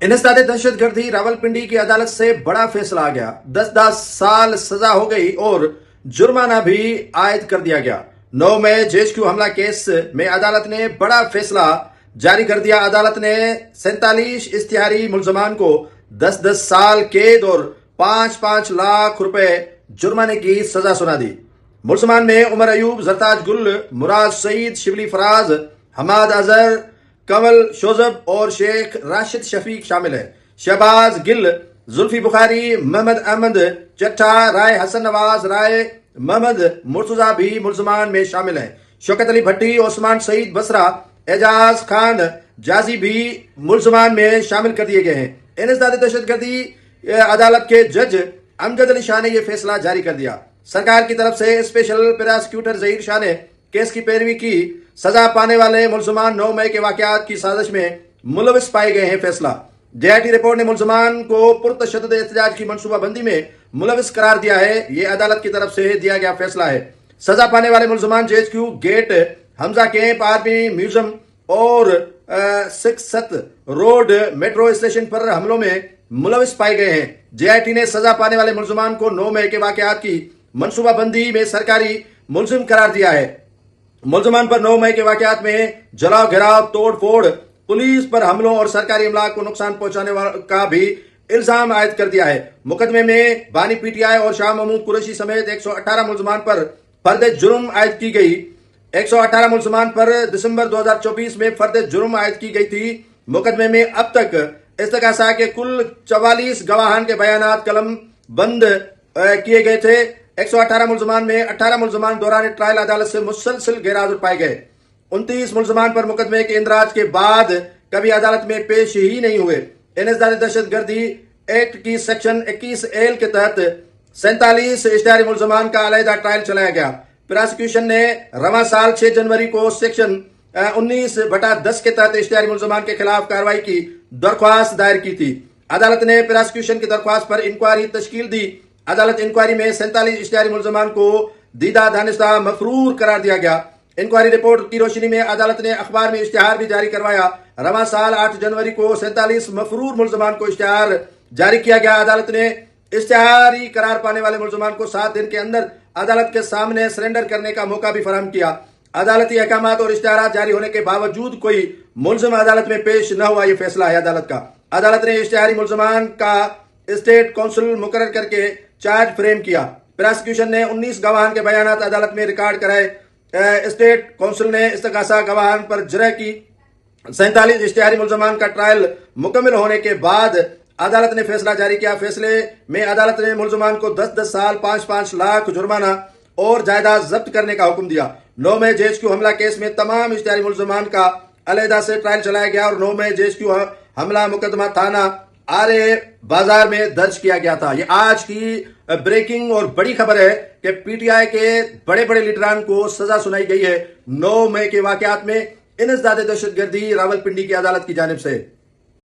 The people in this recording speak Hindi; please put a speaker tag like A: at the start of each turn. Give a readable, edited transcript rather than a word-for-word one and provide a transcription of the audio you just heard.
A: इंसदाद दहशतगर्दी रावलपिंडी की अदालत से बड़ा फैसला आ गया। 10-10 साल सजा हो गई और जुर्माना भी आयद कर दिया गया। 9 मई जेएचक्यू हमला केस में अदालत ने बड़ा फैसला जारी कर दिया। अदालत ने 47 इश्तिहारी मुलजमान को 10-10 साल कैद और 5-5 लाख रुपए जुर्माने की सजा सुना दी। मुलजमान में उमर अयूब, जरताज गुल, मुराद सईद, शिबली फराज, हमाद अजहर, कमल शोजब और शेख राशिद शफीक शामिल है। शहबाज गिल, जुल्फी बुखारी, मोहम्मद अहमद चट्टा, राय हसन नवाज, राय मोहम्मद मुर्तजा भी मुलजमान में शामिल हैं। शौकत अली भट्टी, ओस्मान सईद बसरा, एजाज खान जाजी भी मुलजमान में शामिल कर दिए गए हैं। इंसदाद दहशतगर्दी अदालत के जज अमजद अली शाह ने यह फैसला जारी कर दिया। सरकार की तरफ से स्पेशल प्रोसिक्यूटर जहीर शाह ने केस की पैरवी की। सजा पाने वाले मुलजमान 9 मई के वाकयात की साजिश में मुलविस पाए गए हैं। फैसला जेआईटी रिपोर्ट ने मुलजमान को पुरतशद्दुद एहतजाज की मनसूबाबंदी में मुलविस करार दिया है। यह अदालत की तरफ से दिया गया फैसला है। सजा पाने वाले मुलजमान JHQ gate, Hamza camp, army museum और 6 रोड मेट्रो स्टेशन पर हमलों में मुलविस पाए गए हैं। जेआईटी ने सजा पाने वाले मुलजमान को 9 मई के वाकयात की मनसूबाबंदी में सरकारी मुलजिम करार दिया है। मुलजमान पर 9 मई के वाकयात में जलाव, घेराव, तोड़ फोड़, पुलिस पर हमलों और सरकारी अमलाक को नुकसान पहुंचाने का भी इल्जाम आयद कर दिया है। मुकदमे में बानी पीटीआई और शाह महमूद कुरैशी समेत 118 मुलजमान पर फर्द जुर्म आयद की गई। 118 मुलजमान पर दिसंबर 2024 में फर्द जुर्म आयद की गई थी। मुकदमे में अब तक इस्तगासा के कुल 44 गवाहान के बयानात कलम बंद किए गए थे। 118 मुलजमान में 18 मुलजमान दौरान ट्रायल अदालत से मुसलसल गैरहाजिर पाए गए। 29 मुलजमान पर मुकदमे के इंदराज के बाद कभी अदालत में पेश ही नहीं हुए। इंसदाद दहशतगर्दी एक्ट की सेक्शन 21A के तहत 47 इश्तिहारी मुलजमान का अलहदा ट्रायल चलाया गया। प्रोसिक्यूशन ने रवां साल 6 जनवरी को सेक्शन 19/10 के तहत इश्तिहारी मुलजमान के खिलाफ कार्रवाई की दरख्वास्त दायर की थी। अदालत ने प्रोसिक्यूशन की दरख्वास्त पर इंक्वायरी तश्कील दी। अदालत इंक्वायरी में 47 इश्तिहारी मुलजमान को दीदा दानिस्ता मफरूर करार दिया गया। इंक्वायरी रिपोर्ट की रोशनी में अदालत ने अखबार में इश्तिहार भी जारी करवाया। रवां साल 8 जनवरी को 47 मफरूर मुलजमान को इश्तिहार जारी किया गया। अदालत ने इश्तिहारी करार पाने वाले मुलजमान को 7 दिन के अंदर अदालत के सामने सरेंडर करने का मौका भी फराहम किया। अदालती अहकामात और इश्तिहारात जारी होने के बावजूद कोई मुलजिम अदालत में पेश न हुआ। यह फैसला है अदालत का। अदालत ने इश्तिहारी मुलजमान का स्टेट काउंसिल मुकर्रर करके चार्ज फ्रेम किया। प्रोसिक्यूशन ने 19 गवाहान के बयानात अदालत में रिकॉर्ड कराए। स्टेट काउंसिल ने इस्तगासा गवाहान पर जरह की। 47 इश्तिहारी मुलजमान का ट्रायल मुकम्मल होने के बाद अदालत ने फैसला जारी किया। फैसले में अदालत ने मुलजमान को 10-10 साल, 5-5 लाख जुर्माना और जायदाद जब्त करने का हुक्म दिया। 9 मई जेएचक्यू हमला केस में तमाम इश्तिहारी मुलजमान का अलहदा से ट्रायल चलाया गया और 9 मई जेएचक्यू हमला मुकदमा थाना आरे बाजार में दर्ज किया गया था। ये आज की ब्रेकिंग और बड़ी खबर है कि पीटीआई के बड़े बड़े लीडरान को सजा सुनाई गई है 9 मई के वाकयात में इंसदाद दहशतगर्दी रावलपिंडी की अदालत की जानिब से।